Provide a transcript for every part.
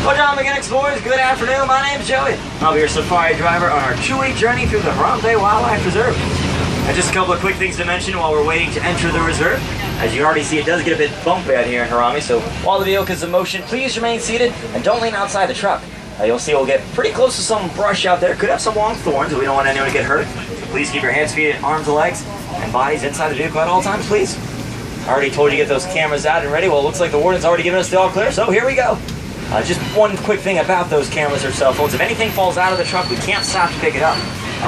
Well, John Mechanics boys, good afternoon. My name's Joey. I'll be your safari driver on our 2-week journey through the Harambe Wildlife Reserve. And just a couple of quick things to mention while we're waiting to enter the reserve. As you can already see, it does get a bit bumpy out here in Harambe, so while the vehicle is in motion, please remain seated and don't lean outside the truck. You'll see we'll get pretty close to some brush out there. Could have some long thorns, but we don't want anyone to get hurt. So please keep your hands, feet, arms, legs, and bodies inside the vehicle at all times, please. I already told you to get those cameras out and ready. Well, it looks like the warden's already given us the all clear, so here we go. Just one quick thing about those cameras or cell phones. If anything falls out of the truck, we can't stop to pick it up.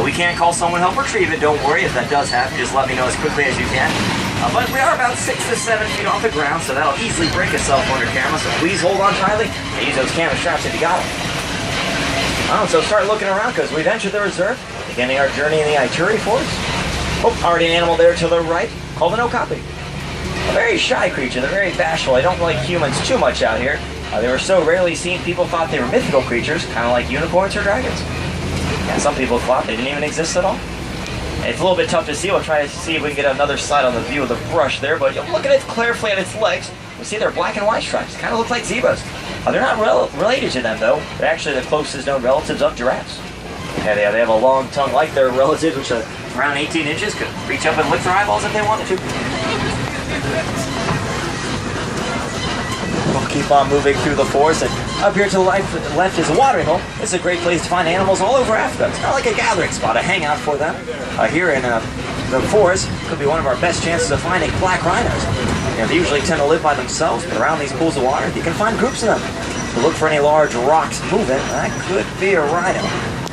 We can't call someone to help retrieve it. Don't worry if that does happen. Just let me know as quickly as you can. But we are about 6 to 7 feet off the ground, so that'll easily break a cell phone or camera. So please hold on tightly and use those camera straps if you got them. So start looking around because we've entered the reserve, beginning our journey in the Ituri forest. Oh, already an animal there to the right called an okapi. A very shy creature. They're very bashful. They don't like humans too much out here. They were so rarely seen, people thought they were mythical creatures, kind of like unicorns or dragons. And some people thought they didn't even exist at all. It's a little bit tough to see. We'll try to see if we can get another slide on the view of the brush there, but look at its clarify at its legs. We see they're black and white stripes. Kind of look like zebras. They're not related to them, though. They're actually the closest known relatives of giraffes. Okay, they have a long tongue like their relatives, which are around 18 inches, could reach up and lick their eyeballs if they wanted to. We'll keep on moving through the forest, and up here to the left is a watering hole. This is a great place to find animals all over Africa. It's kind of like a gathering spot, a hangout for them. Here in the forest could be one of our best chances of finding black rhinos. They usually tend to live by themselves, but around these pools of water, you can find groups of them. So look for any large rocks moving. That could be a rhino.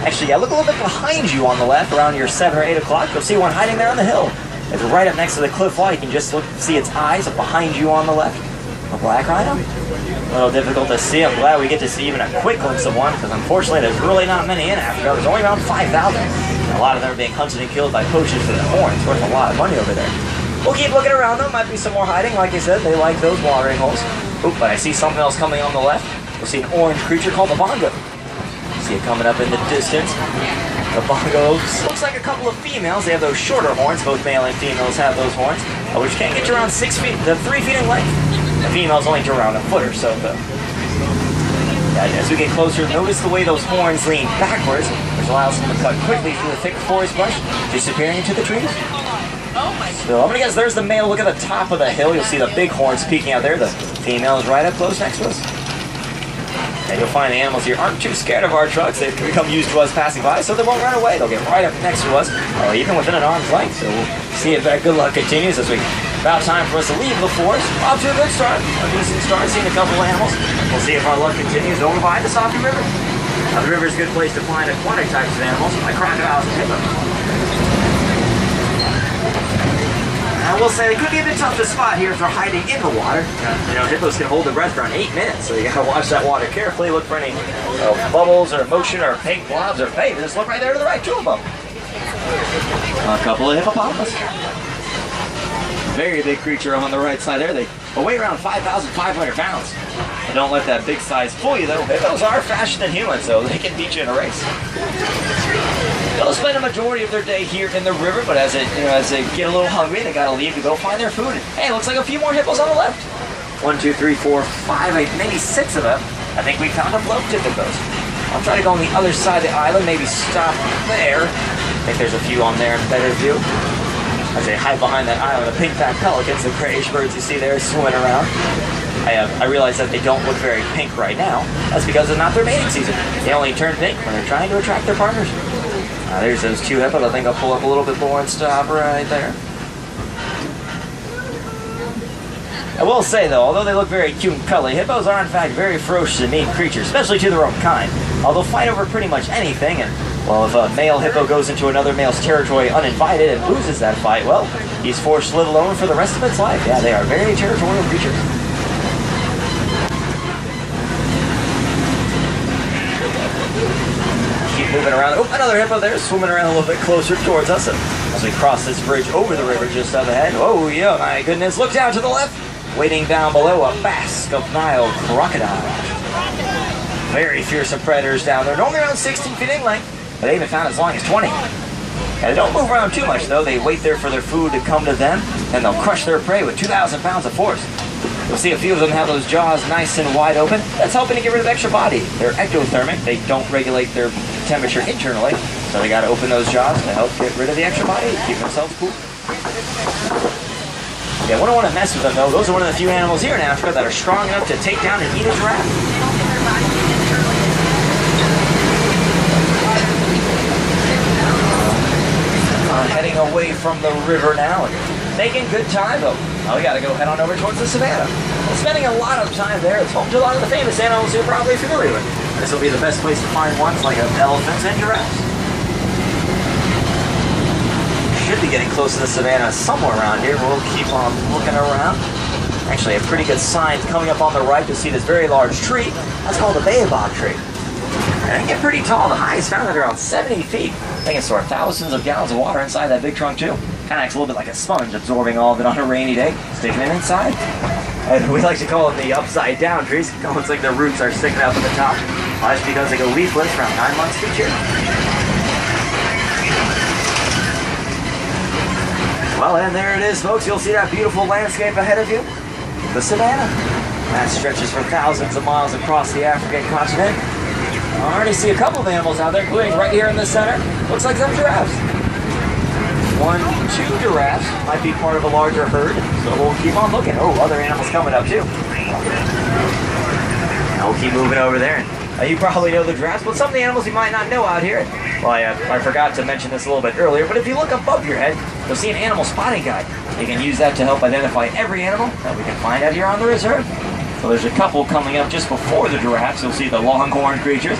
Actually, look a little bit behind you on the left, around your 7 or 8 o'clock. You'll see one hiding there on the hill. It's right up next to the cliff wall. You can just see its eyes up behind you on the left. A black rhino? A little difficult to see. I'm glad we get to see even a quick glimpse of one, because unfortunately there's really not many in Africa. There's only around 5,000. A lot of them are being hunted and killed by poachers for their horns. Worth a lot of money over there. We'll keep looking around them. Might be some more hiding. Like I said, they like those watering holes. Oop, but I see something else coming on the left. We'll see an orange creature called the bongo. See it coming up in the distance. The bongo looks like a couple of females. They have those shorter horns. Both male and females have those horns, which can get you around 6 feet, 3 feet in length. The females only do around a foot or so, though. As we get closer, notice the way those horns lean backwards, which allows them to cut quickly through the thick forest brush, disappearing into the trees. So I'm gonna guess there's the male. Look at the top of the hill. You'll see the big horns peeking out there. The female is right up close next to us. And you'll find the animals here aren't too scared of our trucks. They've become used to us passing by, so they won't run away. They'll get right up next to us, even within an arm's length. So we'll see if that good luck continues as we about time for us to leave the forest. Off to a good start. A decent start, seeing a couple of animals. We'll see if our luck continues over by the Savanna River. The river is a good place to find aquatic types of animals, like crocodiles and hippos. I will say, they could be a bit tough to spot here if they're hiding in the water. Hippos can hold their breath for around 8 minutes, so you gotta watch that water carefully. Look for any bubbles or motion or pink blobs or hey, just look right there to the right, 2 of them. A couple of hippopotamus. Very big creature on the right side there. They weigh around 5,500 pounds. Don't let that big size fool you, though. Hippos are faster than humans, so they can beat you in a race. They'll spend a majority of their day here in the river, but as they get a little hungry, they gotta leave to go find their food. Hey, looks like a few more hippos on the left. 1, 2, 3, 4, 5, maybe 6 of them. I think we found a blow-tip hippos. I'll try to go on the other side of the island, maybe stop there. I think there's a few on there in better view. As they hide behind that island of pink-backed pelicans, the grayish birds you see there swimming around. I realize that they don't look very pink right now. That's because it's not their mating season. They only turn pink when they're trying to attract their partners. There's those 2 hippos. I think I'll pull up a little bit more and stop right there. I will say, though, although they look very cute and cuddly, hippos are in fact very ferocious and mean creatures, especially to their own kind. They'll fight over pretty much anything, and, well, if a male hippo goes into another male's territory uninvited and loses that fight, well, he's forced to live alone for the rest of its life. Yeah, they are very territorial creatures. Keep moving around. Oh, another hippo there, swimming around a little bit closer towards us as we cross this bridge over the river just up ahead. Oh, yeah, my goodness. Look down to the left. Waiting down below, a Basque of Nile crocodile. Very fearsome predators down there. Normally around 16 feet in length, but they even found as long as 20. And they don't move around too much, though. They wait there for their food to come to them, and they'll crush their prey with 2,000 pounds of force. You'll see a few of them have those jaws nice and wide open. That's helping to get rid of extra body. They're ectothermic. They don't regulate their temperature internally, so they got to open those jaws to help get rid of the extra body, keep themselves cool. Yeah, we don't want to mess with them though. Those are one of the few animals here in Africa that are strong enough to take down and eat a giraffe. Heading away from the river now and making good time though. Now we gotta go head on over towards the Savanna. Well, spending a lot of time there. It's home to a lot of the famous animals you're probably familiar with. This will be the best place to find ones like elephants and giraffes. Should be getting close to the Savanna somewhere around here. We'll keep on looking around. Actually, a pretty good sign coming up on the right. You'll see this very large tree. That's called a baobab tree. And it can get pretty tall. The highest found at around 70 feet. They can store thousands of gallons of water inside that big trunk too. Kind of acts a little bit like a sponge, absorbing all of it on a rainy day, sticking it inside. And we like to call them the upside down trees. It looks like their roots are sticking up at the top. That's because they go leafless around 9 months each year. Well, and there it is, folks. You'll see that beautiful landscape ahead of you. The Savanna. That stretches for thousands of miles across the African continent. I already see a couple of animals out there, including right here in the center. Looks like some giraffes. 1, 2 giraffes might be part of a larger herd, so we'll keep on looking. Oh, other animals coming up too. Now we'll keep moving over there. You probably know the giraffes, but some of the animals you might not know out here. Well, I forgot to mention this a little bit earlier, but if you look above your head, you'll see an animal spotting guide. You can use that to help identify every animal that we can find out here on the reserve. So there's a couple coming up just before the giraffes. You'll see the longhorn creatures.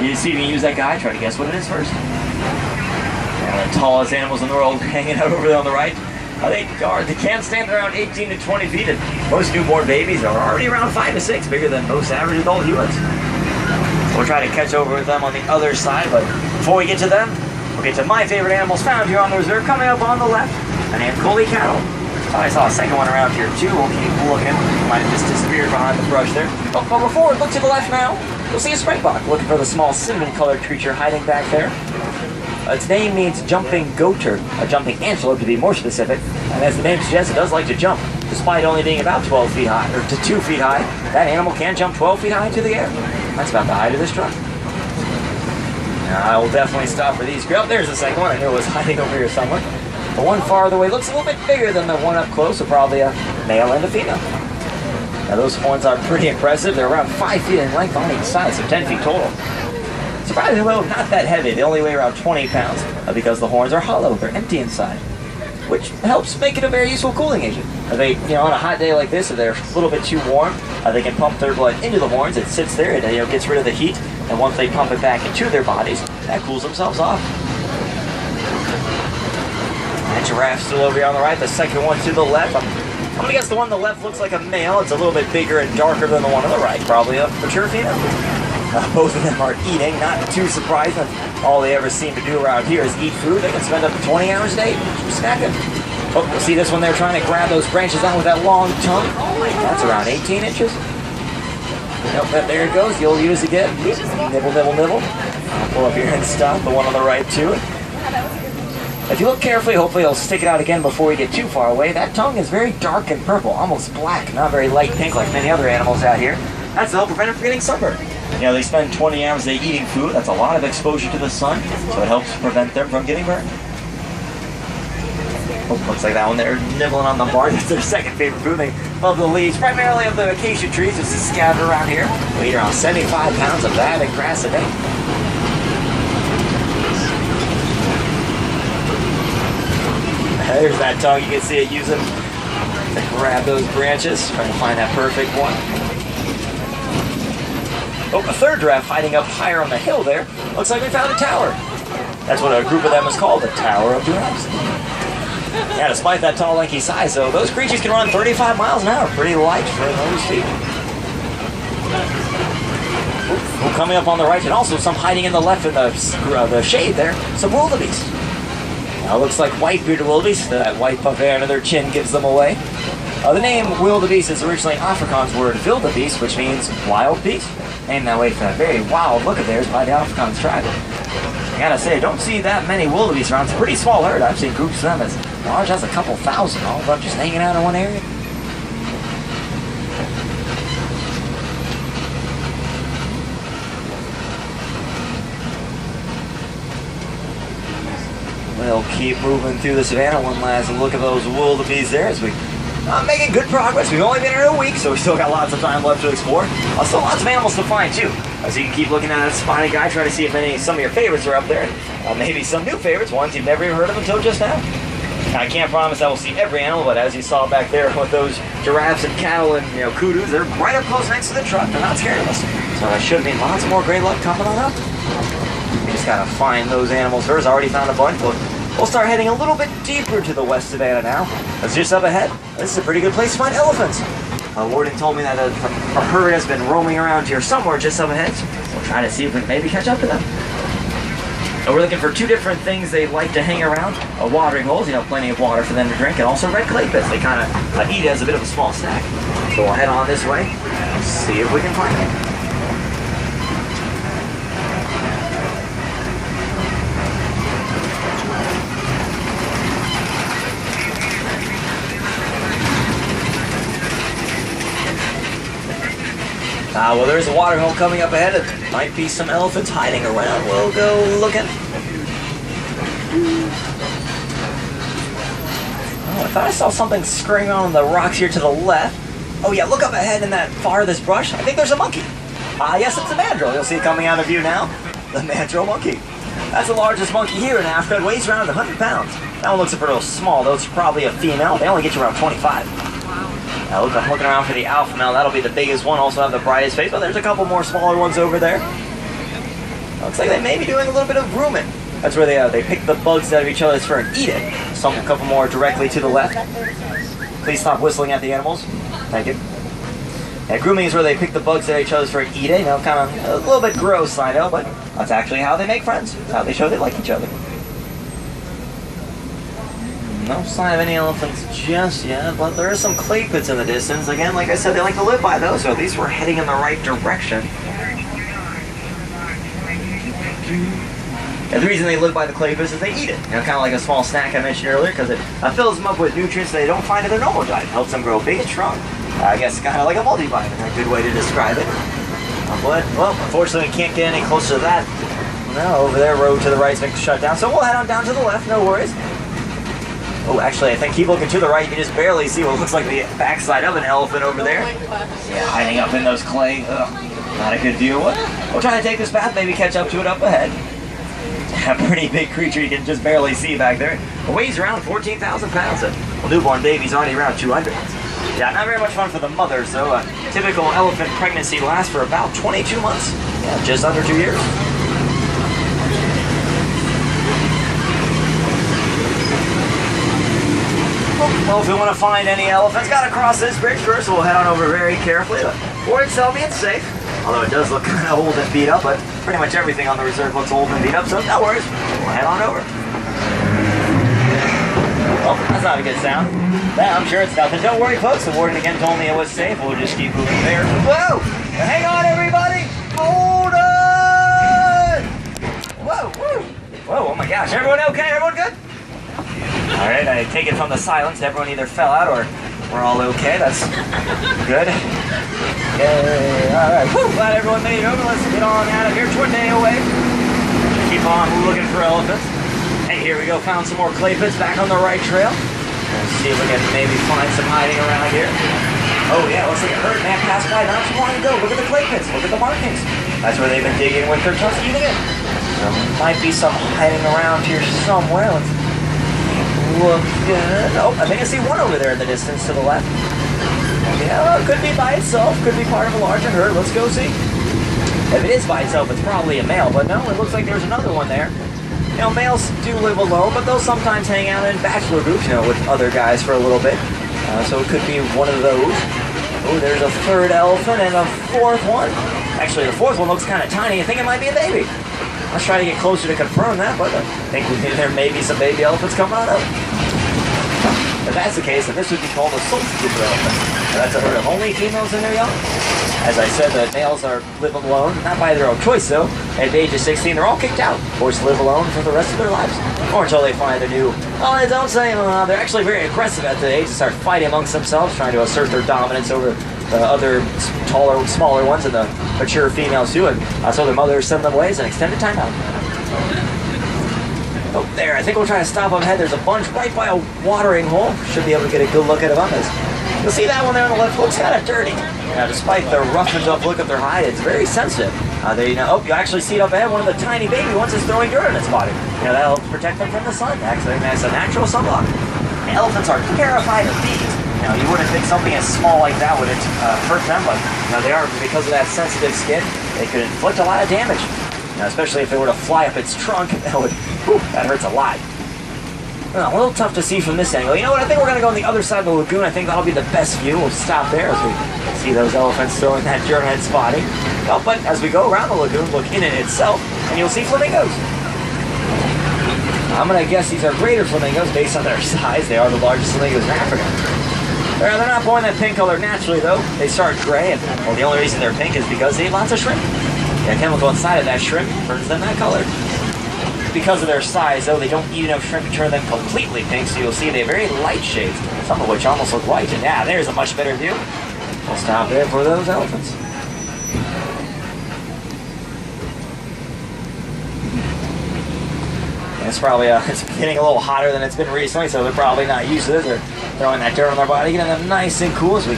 You see, you can use that guide, try to guess what it is first. And the tallest animals in the world hanging out over there on the right. They can stand around 18 to 20 feet, and most newborn babies are already around 5 to 6, bigger than most average adult humans. So we'll try to catch over with them on the other side, but before we get to them, we'll get to my favorite animals found here on the reserve. Coming up on the left, a named collie cattle. I saw a second one around here too. We'll keep looking. Might have just disappeared behind the brush there. Oh, but before we look to the left now, you'll see a springbok looking for the small cinnamon-colored creature hiding back there. Its name means jumping goat, or a jumping antelope to be more specific. And as the name suggests, it does like to jump. Despite only being about 12 feet high, or to 2 feet high, that animal can jump 12 feet high into the air. That's about the height of this truck. Now, I will definitely stop for these. Oh, there's the second one. I knew it was hiding over here somewhere. The one farther away looks a little bit bigger than the one up close, so probably a male and a female. Now those horns are pretty impressive. They're around 5 feet in length on each side, so 10 feet total. Surprisingly low, not that heavy. They only weigh around 20 pounds because the horns are hollow. They're empty inside, which helps make it a very useful cooling agent. They, on a hot day like this, if they're a little bit too warm, they can pump their blood into the horns. It sits there, it gets rid of the heat, and once they pump it back into their bodies, that cools themselves off. And giraffe still over here on the right, the second one to the left. I'm gonna guess the one on the left looks like a male. It's a little bit bigger and darker than the one on the right. Probably a mature female. Both of them are eating, not too surprising. All they ever seem to do around here is eat food. They can spend up to 20 hours a day snacking. Oh, you'll see this one there trying to grab those branches out with that long tongue. That's around 18 inches. Nope, there it goes. You'll use again. Nibble, nibble, nibble. I'll pull up here and stop. The one on the right too. If you look carefully, hopefully it'll stick it out again before we get too far away. That tongue is very dark and purple, almost black, not very light pink like many other animals out here. That's to help prevent them from getting sunburned. They spend 20 hours a day eating food. That's a lot of exposure to the sun, so it helps prevent them from getting burned. Oh, looks like that one there nibbling on the bark. That's their second favorite food. They love the leaves, primarily of the acacia trees. This is scattered around here. We eat around 75 pounds of that and grass a day. There's that tongue. You can see it using to grab those branches. Trying to find that perfect one. Oh, a third giraffe hiding up higher on the hill there. Looks like we found a tower. That's what a group of them is called, the Tower of Giraffes. Yeah, despite that tall, lanky size, though, those creatures can run 35 miles an hour. Pretty light for those feet. Oh, coming up on the right, and also some hiding in the left in the shade there, some wildebeest. Now, looks like white-bearded wildebeest. That white puff hair under their chin gives them away. The name wildebeest is originally an Afrikaans word, wildebeest, which means wild beast. Named that way for that very wild look of theirs by the Afrikaans tribe. I gotta say, I don't see that many wildebeest around. It's a pretty small herd. I've seen groups of them as large as a couple thousand, all of them just hanging out in one area. We'll keep moving through the savannah. One last look at those wildebeest there as we making good progress. We've only been here a week, so we still got lots of time left to explore. Still lots of animals to find too. So you can keep looking at that spotted guy, try to see if some of your favorites are up there. Maybe some new favorites, ones you've never even heard of until just now. I can't promise I will see every animal, but as you saw back there with those giraffes and cattle and kudus, they're right up close next to the truck. They're not scared of us. So that should mean lots more great luck coming on up. We just gotta find those animals first. I already found a bunch, but we'll start heading a little bit deeper to the West Savannah now. That's just up ahead. This is a pretty good place to find elephants. Warden told me that a herd has been roaming around here somewhere just up ahead. So we'll try to see if we can maybe catch up to them. And we're looking for two different things they like to hang around. Watering holes, plenty of water for them to drink, and also red clay pits. They kind of eat it as a bit of a small snack. So we'll head on this way and see if we can find them. Well, there's a water hole coming up ahead. There might be some elephants hiding around. We'll go looking. Oh, I thought I saw something scurrying on the rocks here to the left. Oh yeah, look up ahead in that farthest brush. I think there's a monkey. Yes, it's a mandrill. You'll see it coming out of view now. The mandrill monkey. That's the largest monkey here in Africa. It weighs around 100 pounds. That one looks a little small, though. It's probably a female. They only get you around 25. I'm looking around for the alpha male. That'll be the biggest one. Also have the brightest face. But there's a couple more smaller ones over there. Looks like they may be doing a little bit of grooming. That's where they pick the bugs out of each other's fur and eat it. A couple more directly to the left. Please stop whistling at the animals. Thank you. Yeah, grooming is where they pick the bugs out of each other's fur and eat it. Kind of a little bit gross, I know, but that's actually how they make friends. It's how they show they like each other. No sign of any elephants just yet, but there are some clay pits in the distance. Again, like I said, they like to live by those, so at least we're heading in the right direction. And the reason they live by the clay pits is they eat it. Kind of like a small snack I mentioned earlier, because it fills them up with nutrients they don't find in their normal diet. It helps them grow big and strong. I guess kind of like a multivitamin, a good way to describe it. But, well, unfortunately we can't get any closer to that. No, over there, road to the right's been shut down, so we'll head on down to the left, no worries. Oh, actually, I think keep looking to the right. You can just barely see what looks like the backside of an elephant over there. Yeah, hiding up in those clay. Ugh, not a good view. We'll try to take this path, maybe catch up to it up ahead. A pretty big creature you can just barely see back there. It weighs around 14,000 pounds. A newborn baby's already around 200. Yeah, not very much fun for the mother, so a typical elephant pregnancy lasts for about 22 months. Yeah, just under 2 years. Well, if we want to find any elephants, gotta cross this bridge first, so we'll head on over very carefully. Or it's being safe. Although it does look kind of old and beat up, but pretty much everything on the reserve looks old and beat up, so no worries. We'll head on over. Well, that's not a good sound. I'm sure it's nothing. Don't worry, folks. The warden again told me it was safe. We'll just keep moving there. Whoa! Hang on, everybody! Hold on! Whoa, whoa! Whoa, oh my gosh. Everyone okay? Everyone good? All right, I take it from the silence. Everyone either fell out or we're all okay. That's good. Yay. All right. Woo, glad everyone made it over. Let's get on out of here. 2 day away. Keep on looking for elephants. And here we go. Found some more clay pits back on the right trail. Let's see if we can maybe find some hiding around here. Oh, yeah. Looks like a herd man passed by not too long ago. Look at the clay pits. Look at the markings. That's where they've been digging with their tusks eating it. There might be some hiding around here somewhere. Let's look good. Oh, I think I see one over there in the distance to the left. Yeah, it could be by itself, could be part of a larger herd. Let's go see. If it is by itself, it's probably a male, but no, it looks like there's another one there. Males do live alone, but they'll sometimes hang out in bachelor groups, with other guys for a little bit. So it could be one of those. Oh, there's a third elephant and a fourth one. Actually, the fourth one looks kind of tiny. I think it might be a baby. Let's try to get closer to confirm that, but I think there may be some baby elephants coming on up. If that's the case, then this would be called a solstice elephant. That's a herd of only females in their young. As I said, the males live alone, not by their own choice though. At the age of 16, they're all kicked out, forced to live alone for the rest of their lives. Or until they find a new, they don't say, they're actually very aggressive at the age to start fighting amongst themselves, trying to assert their dominance over the other taller, smaller ones and the mature females too, and so their mothers send them away as an extended timeout. Oh, there. I think we'll try to stop up ahead. There's a bunch right by a watering hole. Should be able to get a good look at them. You'll see that one there on the left looks kind of dirty. Now, despite the roughened up look of their hide, it's very sensitive. You actually see it up ahead. One of the tiny baby ones is throwing dirt in its body. That'll protect them from the sun. Actually, that's a natural sunblock. Elephants are terrified of bees. You wouldn't think something as small like that would hurt them, but they are, because of that sensitive skin, they could inflict a lot of damage. Especially if they were to fly up its trunk, that hurts a lot. A little tough to see from this angle. You know what? I think we're going to go on the other side of the lagoon. I think that'll be the best view. We'll stop there as we see those elephants throwing that germhead spotting. But as we go around the lagoon, look in it itself, and you'll see flamingos. I'm going to guess these are greater flamingos based on their size. They are the largest flamingos in Africa. They're not born that pink color naturally, though. They start gray, and the only reason they're pink is because they eat lots of shrimp. The chemical inside of that shrimp turns them that color. Because of their size, though, they don't eat enough shrimp to turn them completely pink, so you'll see they have very light shades, some of which almost look white. And there's a much better view. We'll stop there for those elephants. It's probably it's getting a little hotter than it's been recently, so they're probably not used to this. They're throwing that dirt on their body, getting them nice and cool as we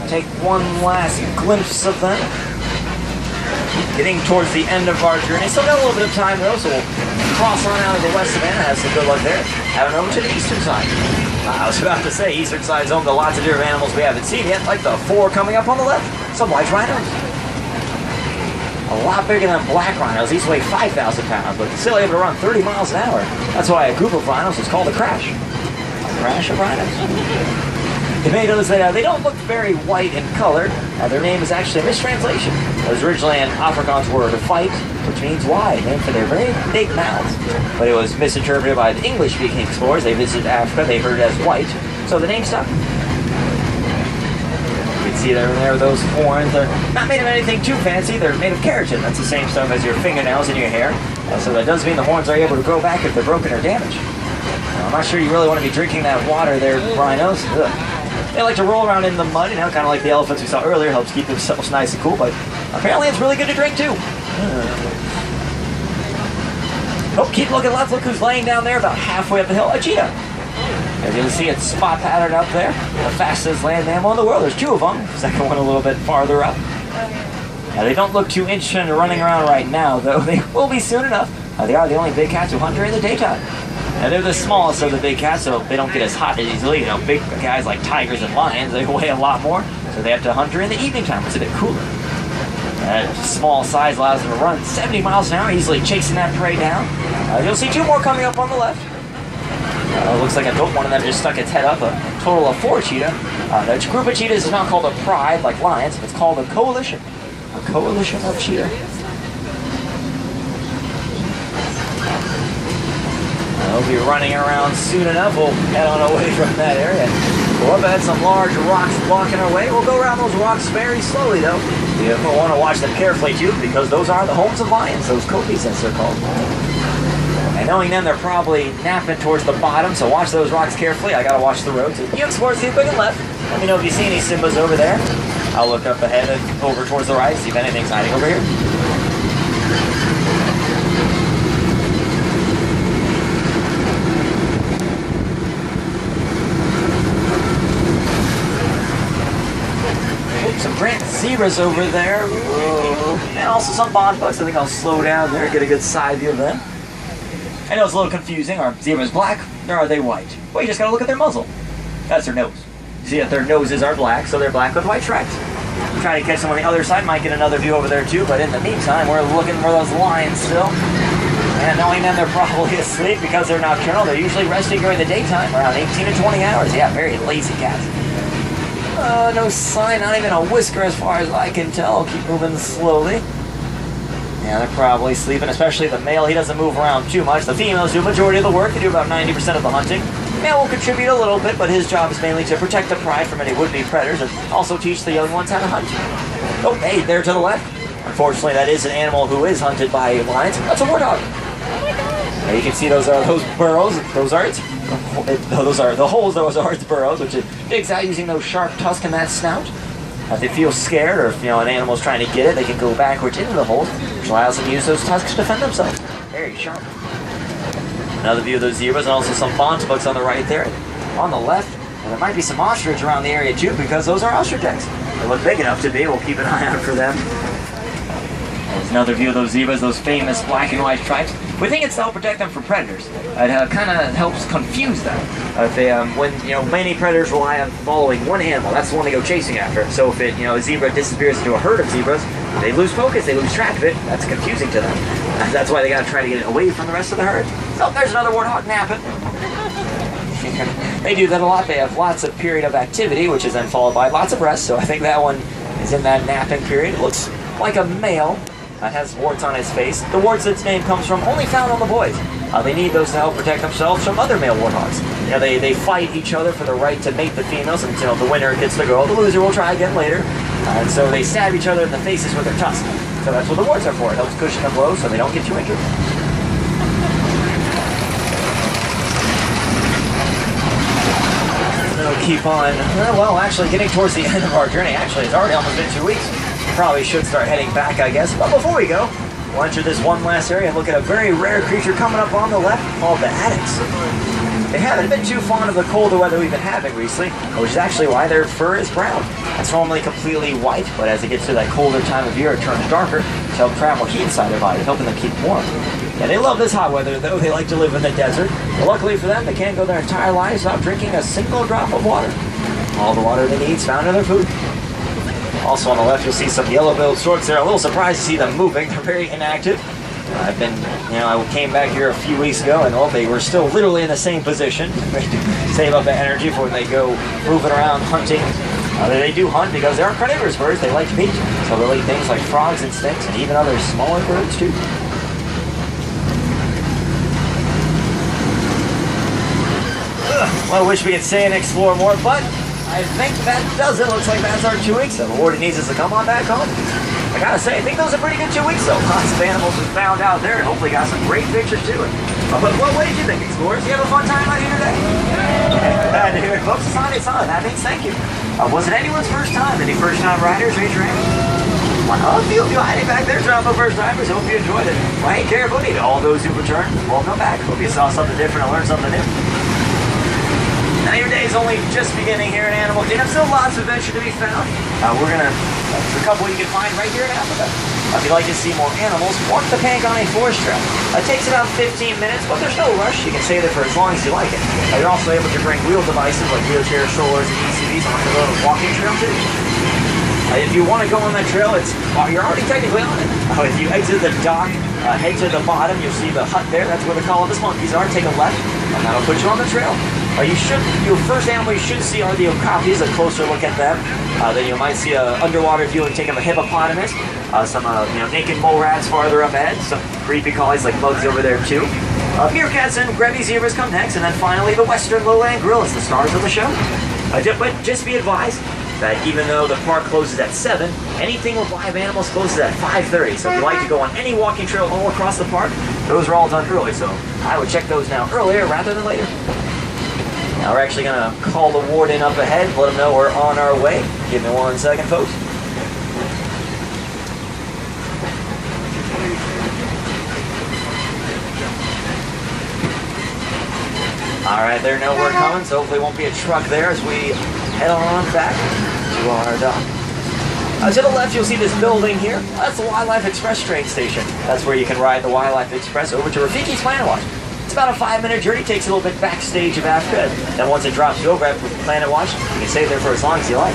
take one last glimpse of them. Getting towards the end of our journey. Still got a little bit of time though, so we'll cross on out of the West Savanna, have some good luck there. Heading over to the eastern side. I was about to say, eastern side's home to lots of different animals we haven't seen yet, like the 4 coming up on the left. Some white rhinos. A lot bigger than black rhinos. These weigh 5,000 pounds, but still able to run 30 miles an hour. That's why a group of rhinos is called a crash. A crash of rhinos. You may notice that they don't look very white in color. Their name is actually a mistranslation. It was originally an Afrikaans word to fight, which means wide, named for their very big mouths. But it was misinterpreted by the English-speaking explorers. They visited Africa, they heard it as white, so the name stuck. You can see there those horns. They're not made of anything too fancy. They're made of keratin. That's the same stuff as your fingernails in your hair. So that does mean the horns are able to grow back if they're broken or damaged. Now, I'm not sure you really want to be drinking that water there, rhinos. Ugh. They like to roll around in the mud, kind of like the elephants we saw earlier, helps keep themselves nice and cool, but apparently it's really good to drink too. Keep looking left, look who's laying down there about halfway up the hill, a cheetah. As you can see, it's spot pattern up there, the fastest land mammal in the world. There's 2 of them, second one a little bit farther up. Now, they don't look too interested in running around right now, though. They will be soon enough. They are the only big cats who hunt during the daytime. Now, they're the smallest of the big cats, so they don't get as hot as easily. Big guys like tigers and lions, they weigh a lot more, so they have to hunt during the evening time. It's a bit cooler. That small size allows them to run 70 miles an hour, easily chasing that prey down. You'll see 2 more coming up on the left. Looks like one of them just stuck its head up. A total of 4 cheetah. The group of cheetahs is not called a pride like lions. It's called a coalition. A coalition of cheetah. We'll be running around soon enough. We'll head on away from that area. We'll up ahead some large rocks blocking our way. We'll go around those rocks very slowly, though. You want to watch them carefully, too, because those are the homes of lions, those copies, as they're called. And knowing them, they're probably napping towards the bottom, so watch those rocks carefully. I got to watch the road, so you explore, see if we can left. Let me know if you see any Simbas over there. I'll look up ahead and over towards the right, see if anything's hiding over here. Some great zebras over there. Whoa. And also some bond bugs. I think I'll slow down there and get a good side view of them. I know it's a little confusing. Are zebras black or are they white? Well, you just gotta look at their muzzle. That's their nose. You see that their noses are black, so they're black with white stripes. Trying to catch them on the other side, might get another view over there too, but in the meantime, we're looking for those lions still. And knowing them, they're probably asleep because they're nocturnal. They're usually resting during the daytime, around 18 to 20 hours. Yeah, very lazy cats. No sign, not even a whisker as far as I can tell. I'll keep moving slowly. Yeah, they're probably sleeping, especially the male. He doesn't move around too much. The females do the majority of the work. They do about 90% of the hunting. The male will contribute a little bit, but his job is mainly to protect the pride from any would-be predators and also teach the young ones how to hunt. Oh, hey, there to the left. Unfortunately, that is an animal who is hunted by lions. That's a warthog. Now you can see those burrows. Those are the holes. Those are its burrows, which it digs out using those sharp tusks in that snout. If they feel scared, or if an animal's trying to get it, they can go backwards into the holes, which allows them to use those tusks to defend themselves. Very sharp. Another view of those zebras, and also some fawn bucks on the right there. On the left, there might be some ostrich around the area too, because those are ostrich eggs. They look big enough to be. We'll keep an eye out for them. There's another view of those zebras, those famous black and white stripes. We think it's to help protect them from predators. It kind of helps confuse them. If they, when many predators rely on following one animal, that's the one they go chasing after. So if a zebra disappears into a herd of zebras, they lose focus, they lose track of it. That's confusing to them. That's why they got to try to get it away from the rest of the herd. So there's another warthog napping. They do that a lot. They have lots of period of activity, which is then followed by lots of rest. So I think that one is in that napping period. It looks like a male. Has warts on his face. The warts its name comes from only found on the boys. They need those to help protect themselves from other male warthogs. They fight each other for the right to mate the females, and the winner gets the girl. The loser will try again later. And so they stab each other in the faces with their tusks. So that's what the warts are for. It helps cushion the blow so they don't get too injured. We'll keep on, well, actually getting towards the end of our journey. Actually, it's already almost been 2 weeks. Probably should start heading back, I guess. But before we go, we'll enter this one last area and look at a very rare creature coming up on the left called the addax. They haven't been too fond of the colder weather we've been having recently, which is actually why their fur is brown. It's normally completely white, but as it gets to that colder time of year, it turns darker to help trap more heat inside their body, helping them keep warm. Yeah, they love this hot weather, though. They like to live in the desert. But luckily for them, they can't go their entire lives without drinking a single drop of water. All the water they need is found in their food. Also on the left, you'll see some yellow-billed storks there. A little surprised to see them moving. They're very inactive. I came back here a few weeks ago, and they were still literally in the same position. They save up the energy for when they go moving around hunting. They do hunt because they are carnivorous birds. They like meat, so they'll eat things like frogs and snakes, and even other smaller birds too. Well, I wish we could stay and explore more, but I think that does it. Looks like that's our 2 weeks. So the Lord needs us to come on back home. I gotta say, I think those are pretty good 2 weeks though. Lots of animals we found out there, and hopefully got some great pictures too. But what did you think, explorers? You have a fun time out here today? Glad to hear it, folks. It's on. That means thank you. Was it anyone's first time? Any first-time riders? Raise your hand. Well, a few of you hiding back there, drama first-timers. Hope you enjoyed it. Well, hey, everybody, to all those who returned, welcome back. Hope you saw something different and learned something new. Now your day is only just beginning here in Animal Kingdom. Still lots of adventure to be found. There's a couple you can find right here in Africa. If you'd like to see more animals, walk the Pangani Forest Trail. It takes about 15 minutes, but there's no rush. You can stay there for as long as you like it. You're also able to bring wheel devices like wheelchairs, strollers, and ECVs on the walking trail too. If you want to go on that trail, you're already technically on it. If you exit the dock, head to the bottom, you'll see the hut there. That's where the colobus monkeys are. Take a left, and that'll put you on the trail. Your first animal you should see are the okapis. A closer look at them. Then you might see an underwater view and take of a hippopotamus. Some naked mole rats farther up ahead. Some creepy collies like bugs over there too. Meerkats and Grevy zebras come next, and then finally the western lowland gorillas, the stars of the show. But just be advised that even though the park closes at 7, anything with live animals closes at 5:30. So if you'd like to go on any walking trail all across the park, those are all done early. So I would check those now earlier rather than later. Now we're actually going to call the warden up ahead, let him know we're on our way. Give me 1 second, folks. Alright, they know we're coming, so hopefully it won't be a truck there as we head on back to our dock. To the left, you'll see this building here. That's the Wildlife Express train station. That's where you can ride the Wildlife Express over to Rafiki's Planet Watch. It's about a 5-minute journey, takes a little bit backstage of Africa. Then once it drops you over at Planet Watch, you can stay there for as long as you like.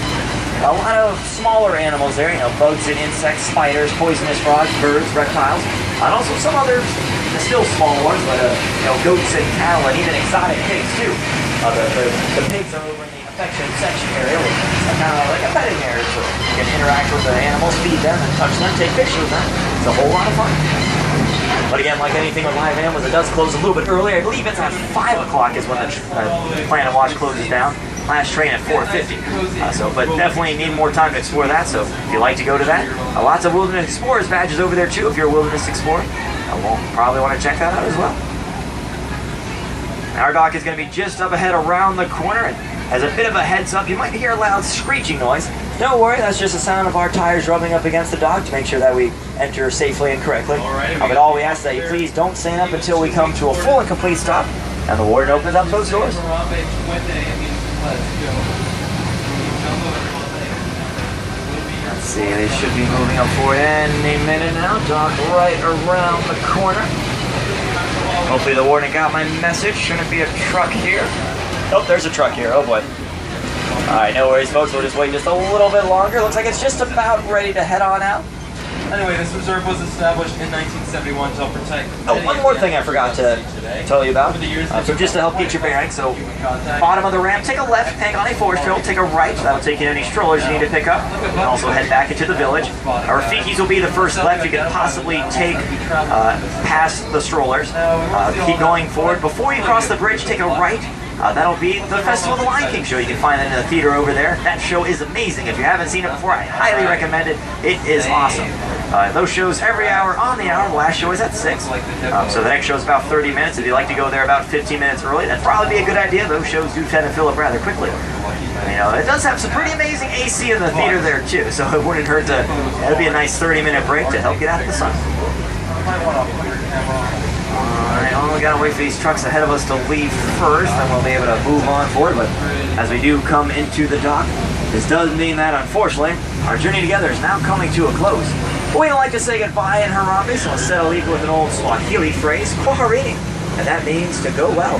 A lot of smaller animals there, bugs and insects, spiders, poisonous frogs, birds, reptiles, and also some other still small ones, but goats and cattle and even exotic pigs too. The pigs are over in the affection section area, which is kind of like a petting area, so you can interact with the animals, feed them, and touch them, take pictures of them. It's a whole lot of fun. But again, like anything with live animals, it does close a little bit early. I believe it's at 5 o'clock is when the Planet Watch closes down. Last train at 4:50. But definitely need more time to explore that. So if you'd like to go to that, lots of Wilderness Explorers badges over there too. If you're a Wilderness Explorer, we'll probably want to check that out as well. Our dock is going to be just up ahead around the corner. And as a bit of a heads up, you might hear a loud screeching noise. Don't worry, that's just the sound of our tires rubbing up against the dock to make sure that we enter safely and correctly. But all we ask that you please don't stand up until we come to a full and complete stop, and the warden opens up those doors. Let's see, they should be moving up for any minute now. Dock right around the corner. Hopefully the warden got my message. Shouldn't be a truck here. Oh, there's a truck here. Oh boy. Alright, no worries folks, we'll just wait just a little bit longer. Looks like it's just about ready to head on out. Anyway, this reserve was established in 1971 to help protect... Oh, one more thing I forgot to tell you about. So just to help get your bearings, so bottom of the ramp, take a left, hang on a forest trail, take a right. That'll take you to any strollers you need to pick up. And also head back into the village. Rafiki's will be the first left you can possibly take past the strollers. Keep going forward. Before you cross the bridge, take a right. That'll be the Festival of the Lion King show. You can find that in the theater over there. That show is amazing. If you haven't seen it before, I highly recommend it. It is awesome. Those shows every hour on the hour. The last show is at 6. So the next show is about 30 minutes. If you'd like to go there about 15 minutes early, that'd probably be a good idea. Those shows do tend to fill up rather quickly. You know, it does have some pretty amazing AC in the theater there too, so it wouldn't hurt to, it'd be a nice 30-minute break to help get out of the sun. Alright, well, we gotta wait for these trucks ahead of us to leave first, then we'll be able to move on forward. But as we do come into the dock, this does mean that, unfortunately, our journey together is now coming to a close. But we don't like to say goodbye in Harambe, so instead I'll leave with an old Swahili phrase, kwaherini, and that means to go well.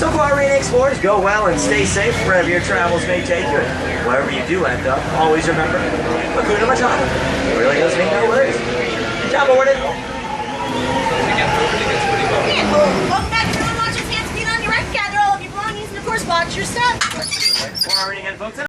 So kwaherini explorers, go well and stay safe wherever your travels may take you. And wherever you do end up, always remember, Hakuna Matata. It really does mean no worries. Ciao, Warden. Welcome back, everyone. Watch your hands, feet on your right. Gather all of your belongings and, of course, watch your step. Kwaherini again, folks.